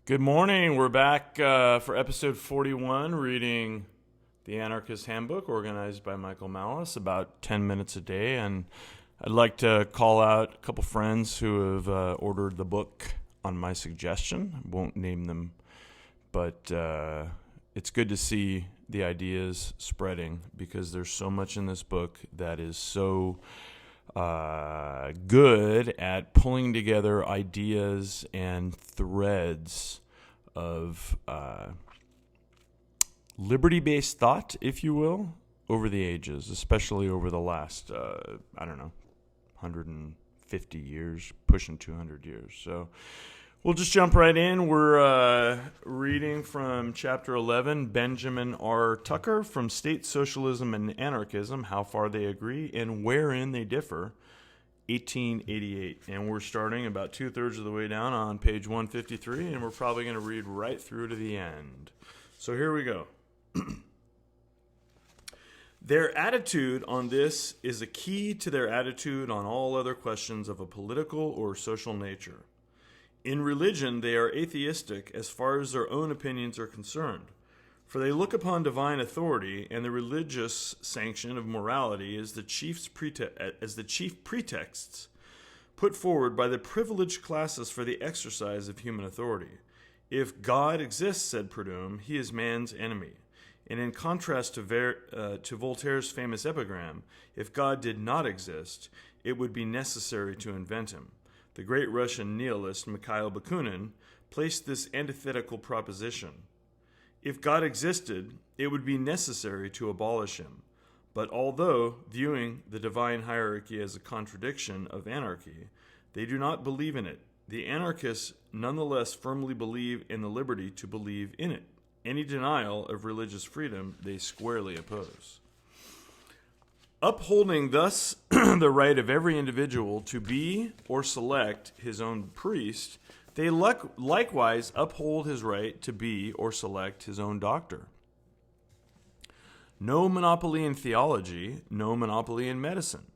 Good morning. We're back for episode 41, reading the Anarchist Handbook, organized by Michael Malice, about 10 minutes a day. And I'd like to call out a couple friends who have ordered the book on my suggestion. I won't name them, but it's good to see the ideas spreading because there's so much in this book that is so good at pulling together ideas and threads of liberty-based thought, if you will, over the ages, especially over the last, 150 years, pushing 200 years. So we'll just jump right in. We're reading from Chapter 11, Benjamin R. Tucker, From State Socialism and Anarchism, How Far They Agree and Wherein They Differ, 1888. And we're starting about two-thirds of the way down on page 153, and we're probably going to read right through to the end. So here we go. Their attitude on this is a key to their attitude on all other questions of a political or social nature. In religion, they are atheistic as far as their own opinions are concerned, for they look upon divine authority and the religious sanction of morality as the chief pretexts put forward by the privileged classes for the exercise of human authority. If God exists, said Proudhon, he is man's enemy. And in contrast to Voltaire's famous epigram, if God did not exist, it would be necessary to invent him. The great Russian nihilist Mikhail Bakunin placed this antithetical proposition. If God existed, it would be necessary to abolish him. But although viewing the divine hierarchy as a contradiction of anarchy, they do not believe in it. The anarchists nonetheless firmly believe in the liberty to believe in it. Any denial of religious freedom they squarely oppose. Upholding thus the right of every individual to be or select his own priest, they likewise uphold his right to be or select his own doctor. No monopoly in theology, no monopoly in medicine.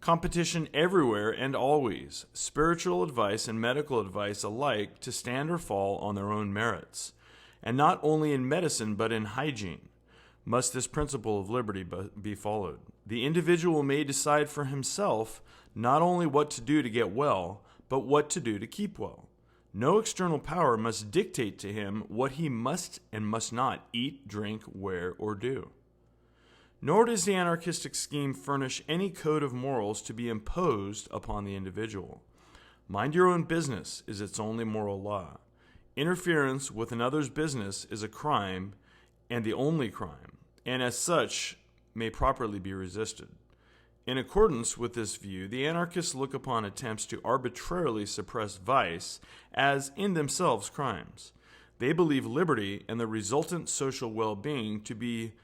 Competition everywhere and always, spiritual advice and medical advice alike to stand or fall on their own merits. And not only in medicine but in hygiene must this principle of liberty be followed. The individual may decide for himself not only what to do to get well, but what to do to keep well. No external power must dictate to him what he must and must not eat, drink, wear, or do. Nor does the anarchistic scheme furnish any code of morals to be imposed upon the individual. Mind your own business is its only moral law. Interference with another's business is a crime and the only crime, and as such may properly be resisted. In accordance with this view, the anarchists look upon attempts to arbitrarily suppress vice as in themselves crimes. They believe liberty and the resultant social well-being to be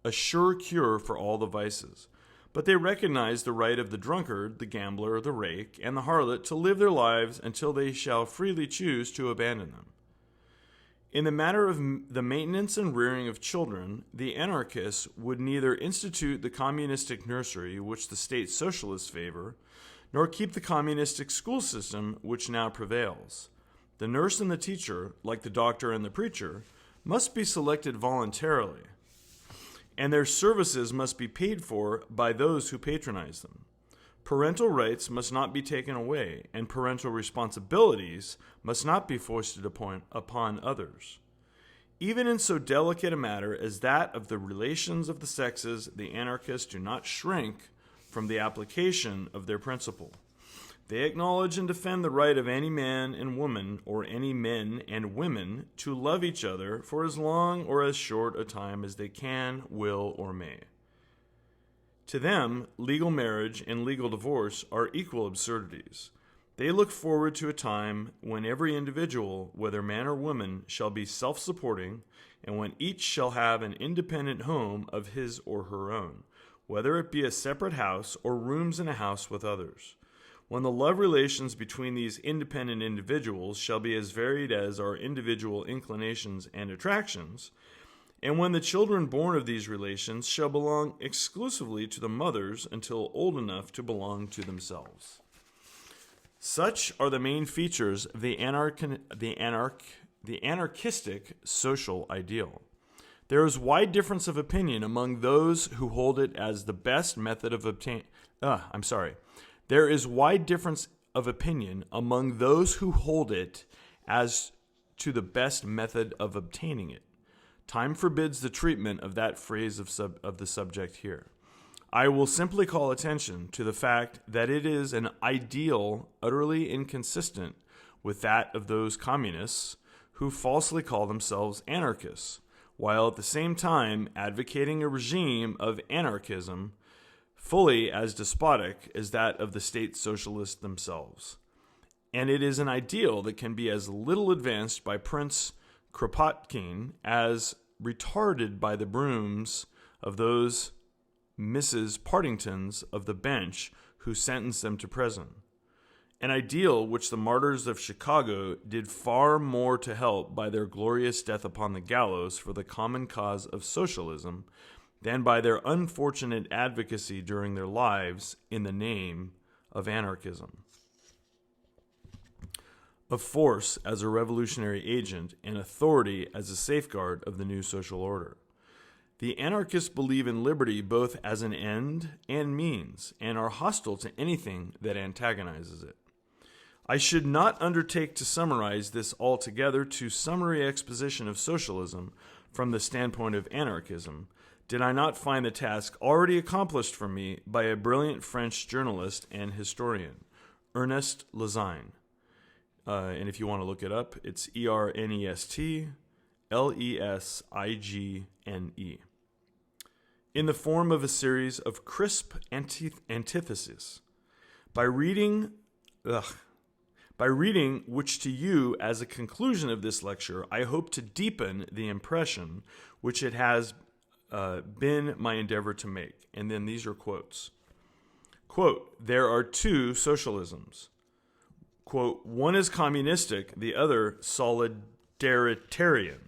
a sure cure for all the vices. But they recognize the right of the drunkard, the gambler, the rake, and the harlot to live their lives until they shall freely choose to abandon them. In the matter of the maintenance and rearing of children, the anarchists would neither institute the communistic nursery, which the state socialists favor, nor keep the communistic school system, which now prevails. The nurse and the teacher, like the doctor and the preacher, must be selected voluntarily, and their services must be paid for by those who patronize them. Parental rights must not be taken away, and parental responsibilities must not be foisted upon others. Even in so delicate a matter as that of the relations of the sexes, the anarchists do not shrink from the application of their principle. They acknowledge and defend the right of any man and woman, or any men and women, to love each other for as long or as short a time as they can, will, or may. To them, legal marriage and legal divorce are equal absurdities. They look forward to a time when every individual, whether man or woman, shall be self-supporting, and when each shall have an independent home of his or her own, whether it be a separate house or rooms in a house with others. When the love relations between these independent individuals shall be as varied as our individual inclinations and attractions, and when the children born of these relations shall belong exclusively to the mothers until old enough to belong to themselves. Such are the main features of the the anarchistic social ideal. There is wide difference of opinion among those who hold it as the best method of There is wide difference of opinion among those who hold it as to the best method of obtaining it. Time forbids the treatment of that phrase of the subject here. I will simply call attention to the fact that it is an ideal utterly inconsistent with that of those communists who falsely call themselves anarchists, while at the same time advocating a regime of anarchism fully as despotic as that of the state socialists themselves. And it is an ideal that can be as little advanced by Prince Kropotkin as retarded by the brooms of those Mrs. Partingtons of the bench who sentenced them to prison. An ideal which the martyrs of Chicago did far more to help by their glorious death upon the gallows for the common cause of socialism than by their unfortunate advocacy during their lives in the name of anarchism. Of force as a revolutionary agent and authority as a safeguard of the new social order. The anarchists believe in liberty both as an end and means, and are hostile to anything that antagonizes it. I should not undertake to summarize this altogether to summary exposition of socialism from the standpoint of anarchism, did I not find the task already accomplished for me by a brilliant French journalist and historian, Ernest Lesign. And if you want to look it up, it's ErnestLesigне, in the form of a series of crisp antitheses. By reading which to you as a conclusion of this lecture, I hope to deepen the impression which it has been my endeavor to make. And then these are quotes. Quote, there are two socialisms. Quote, one is communistic, the other solidaritarian.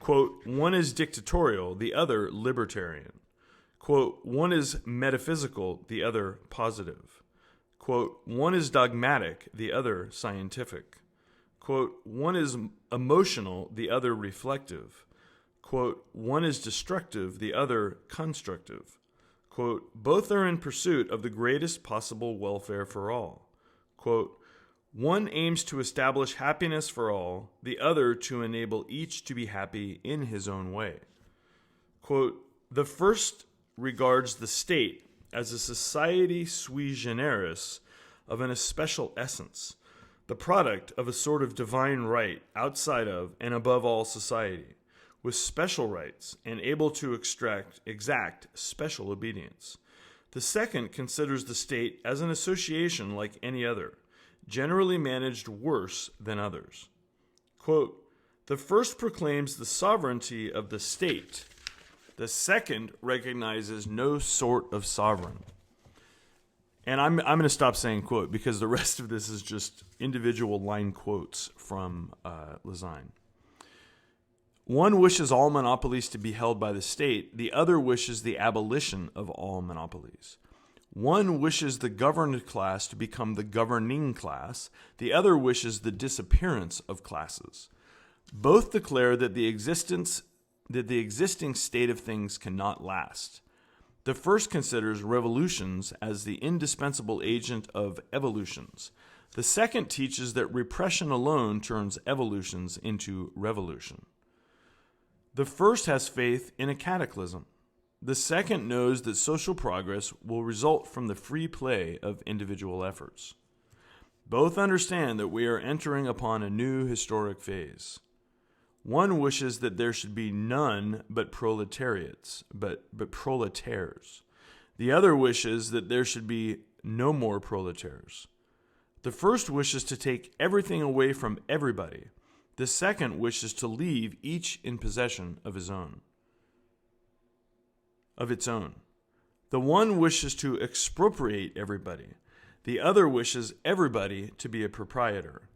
Quote, one is dictatorial, the other libertarian. Quote, one is metaphysical, the other positive. Quote, one is dogmatic, the other scientific. Quote, one is emotional, the other reflective. Quote, one is destructive, the other constructive. Quote, both are in pursuit of the greatest possible welfare for all. Quote, one aims to establish happiness for all, the other to enable each to be happy in his own way. Quote, the first regards the state as a society sui generis of an especial essence, the product of a sort of divine right outside of and above all society, with special rights and able to exact special obedience. The second considers the state as an association like any other, generally managed worse than others. Quote, the first proclaims the sovereignty of the state. The second recognizes no sort of sovereign. And I'm going to stop saying quote because the rest of this is just individual line quotes from Lesign. One wishes all monopolies to be held by the state. The other wishes the abolition of all monopolies. One wishes the governed class to become the governing class. The other wishes the disappearance of classes. Both declare that the existing state of things cannot last. The first considers revolutions as the indispensable agent of evolutions. The second teaches that repression alone turns evolutions into revolution. The first has faith in a cataclysm. The second knows that social progress will result from the free play of individual efforts. Both understand that we are entering upon a new historic phase. One wishes that there should be none but proletariats, but proletaires. The other wishes that there should be no more proletaires. The first wishes to take everything away from everybody. The second wishes to leave each in possession of its own. The one wishes to expropriate everybody. The other wishes everybody to be a proprietor.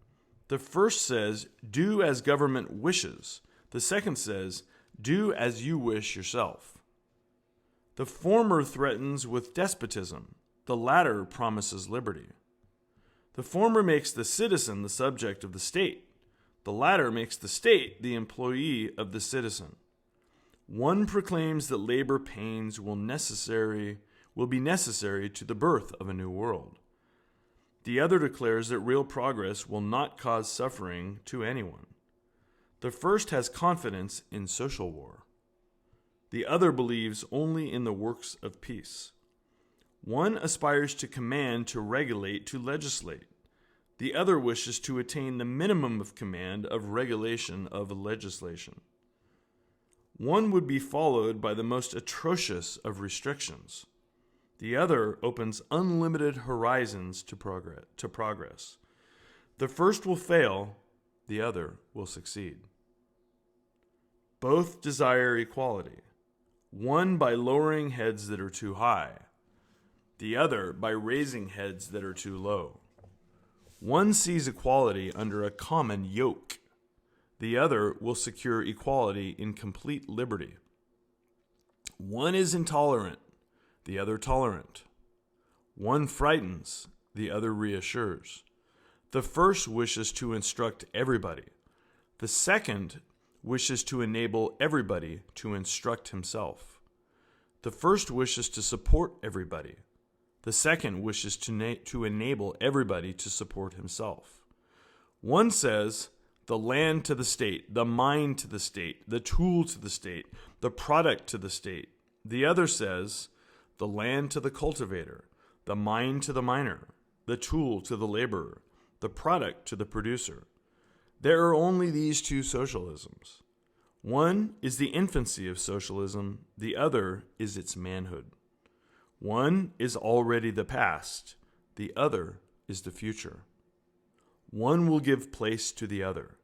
The first says, do as government wishes. The second says, do as you wish yourself. The former threatens with despotism. The latter promises liberty. The former makes the citizen the subject of the state. The latter makes the state the employee of the citizen. One proclaims that labor pains will be necessary to the birth of a new world. The other declares that real progress will not cause suffering to anyone. The first has confidence in social war. The other believes only in the works of peace. One aspires to command, to regulate, to legislate. The other wishes to attain the minimum of command, of regulation, of legislation. One would be followed by the most atrocious of restrictions. The other opens unlimited horizons to progress. The first will fail, the other will succeed. Both desire equality, one by lowering heads that are too high, the other by raising heads that are too low. One sees equality under a common yoke, the other will secure equality in complete liberty. One is intolerant, the other tolerant. One frightens, the other reassures. The first wishes to instruct everybody. The second wishes to enable everybody to instruct himself. The first wishes to support everybody. The second wishes to enable everybody to support himself. One says, the land to the state, the mind to the state, the tool to the state, the product to the state. The other says, the land to the cultivator, the mind to the miner, the tool to the laborer, the product to the producer. There are only these two socialisms. One is the infancy of socialism, the other is its manhood. One is already the past, the other is the future. One will give place to the other.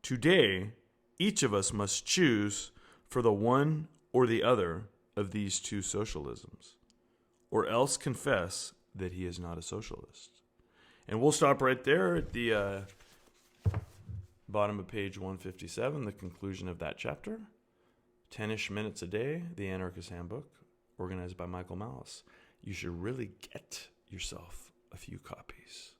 Today, each of us must choose for the one or the other of these two socialisms, or else confess that he is not a socialist. And we'll stop right there at the bottom of page 157, the conclusion of that chapter. 10-ish minutes a day, the Anarchist Handbook, organized by Michael Malice. You should really get yourself a few copies.